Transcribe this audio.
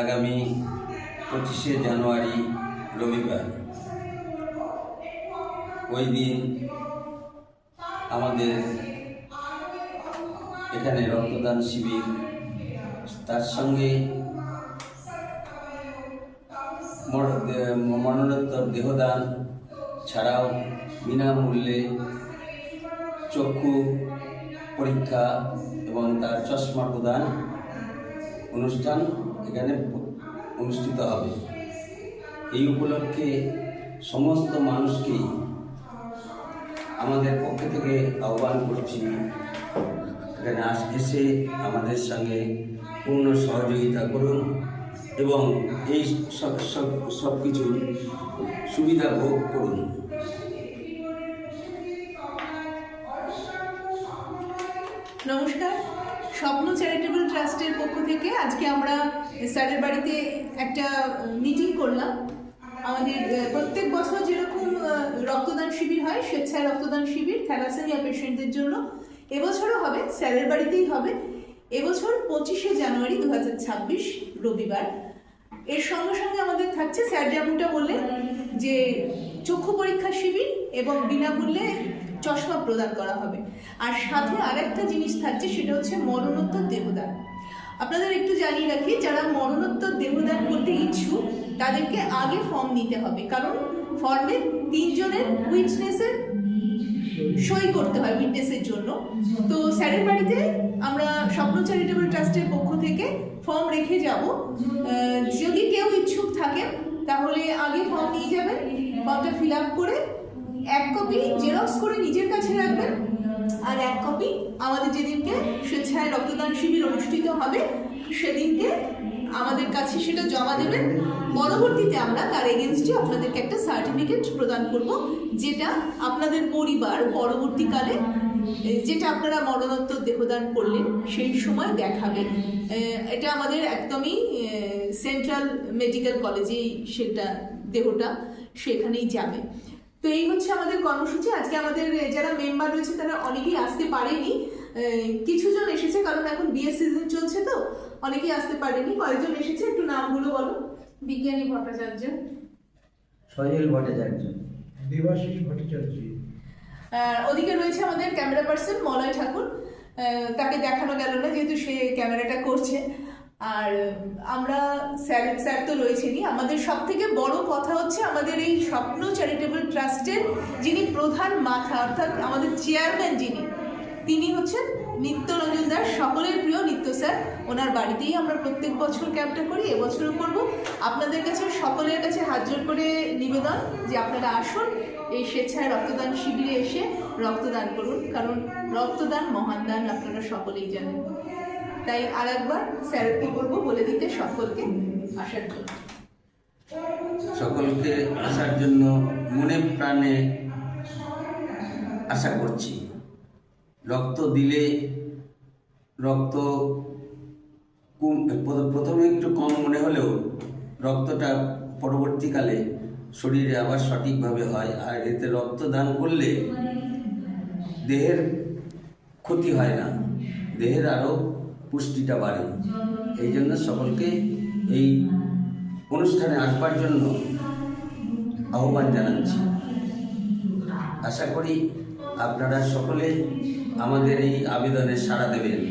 আগামী 25শে জানুয়ারি রবিবার, ওই দিন আমাদের এখানে রক্তদান শিবির, তার সঙ্গে মরণোত্তর দেহদান ছাড়াও বিনামূল্যে চক্ষু পরীক্ষা এবং তার চশমা প্রদান অনুষ্ঠান এখানে অনুষ্ঠিত হবে। এই উপলক্ষে সমস্ত মানুষকেই আমাদের পক্ষ থেকে আহ্বান করছি, এখানে এসে আমাদের সঙ্গে পূর্ণ সহযোগিতা করুন এবং এই সব কিছুর সুবিধা ভোগ করুন। নমস্কার, স্বপ্ন চ্যারিটেবল ট্রাস্টের পক্ষ থেকে আজকে আমরা স্যারের বাড়িতে একটা মিটিং করলাম। আমাদের প্রত্যেক বছর যেরকম রক্তদান শিবির হয়, স্বেচ্ছায় রক্তদান শিবির থ্যালাসেমিয়া পেশেন্টদের জন্য, এবছরও হবে, স্যারের বাড়িতেই হবে। এবছর 25শে জানুয়ারি 2026 রবিবার। এর সঙ্গে সঙ্গে আমাদের থাকছে, স্যার যেমনটা বললেন, যে চক্ষু পরীক্ষা শিবির এবং বিনামূল্যে চশমা প্রদান করা হবে। আর সাথে আরেকটা জিনিস থাকছে, সেটা হচ্ছে মরণোত্তর দেহদান। আপনাদের একটু জানিয়ে রাখি, যারা মরণোত্তর দেহদান করতে ইচ্ছুক তাদেরকে আগে ফর্ম নিতে হবে, কারণ ফর্মে 3 জনের উইটনেসের সই করতে হয় উইটনেসের জন্য। তো স্যারের বাড়িতে আমরা স্বপ্ন চ্যারিটেবল ট্রাস্টের পক্ষ থেকে ফর্ম রেখে যাব। যদি কেউ ইচ্ছুক থাকেন তাহলে আগে ফর্ম নিয়ে যাবেন, ফর্মটা ফিল আপ করে 1 কপি জেরক্স করে নিজের কাছে রাখবেন, আর 1 কপি আমাদের যেদিনকে স্বেচ্ছায় রক্তদান শিবির অনুষ্ঠিত হবে সেদিনকে আমাদের কাছে সেটা জমা দেবেন। পরবর্তীতে আমরা তার এগেনস্টে আপনাদেরকে একটা সার্টিফিকেট প্রদান করব, যেটা আপনাদের পরিবার পরবর্তীকালে যেটা আপনারা মরণোত্তর দেহদান করলেন সেই সময় দেখাবেন। এটা আমাদের একদমই সেন্ট্রাল মেডিকেল কলেজেই সেটা দেহটা সেখানেই যাবে। তো এই হচ্ছে আমাদের কর্মসূচি। আজকে আমাদের যারা মেম্বার রয়েছে তারা অনেকেই আসতে পারেনি, কিছুজন এসেছে, কারণ এখন বিয়ের সিজন চলছে, তো অনেকেই আসতে পারেনি। কয়েকজন এসেছে, একটু নামগুলো বলো। বিজ্ঞানী ভট্টাচার্য, সজল ভট্টাচার্য, দেবাশিস ভট্টাচার্য। ওদিকে রয়েছে আমাদের ক্যামেরা পার্সন মলয় ঠাকুর, তাকে দেখানো গেল না যেহেতু সে ক্যামেরাটা করছে। আর আমরা স্যার তো রয়েছেনই। আমাদের সব থেকে বড় কথা হচ্ছে, আমাদের এই স্বপ্ন চ্যারিটেবল ট্রাস্টের যিনি প্রধান মাথা, অর্থাৎ আমাদের চেয়ারম্যান যিনি, তিনি হচ্ছেন নিত্যরঞ্জন দাস, সকলের প্রিয় নিত্য স্যার। ওনার বাড়িতেই আমরা প্রত্যেক বছর ক্যাম্পটা করি, এবছরও করব। আপনাদের কাছে সকলের কাছে হাত জোর করে নিবেদন যে আপনারা আসুন, এই স্বেচ্ছায় রক্তদান শিবিরে এসে রক্তদান করুন, কারণ রক্তদান মহান দান, আপনারা সকলেই জানেন। তাই আর একবার স্যারকে বলবো বলে দিতে সকলকে আসার জন্য। সকলকে আসার জন্য মনে প্রাণে আশা করছি। রক্ত দিলে রক্ত প্রথমে একটু কম মনে হলেও রক্তটা পরবর্তীকালে শরীরে আবার সঠিকভাবে হয়। আর এতে রক্তদান করলে দেহের ক্ষতি হয় না, দেহের আরও পুষ্টিটা বাড়ে। এই জন্য সকলকে এই অনুষ্ঠানে আসবার জন্য আহ্বান জানাচ্ছি। আশা করি আপনারা সকলে আমাদের এই আবেদনে সাড়া দেবেন।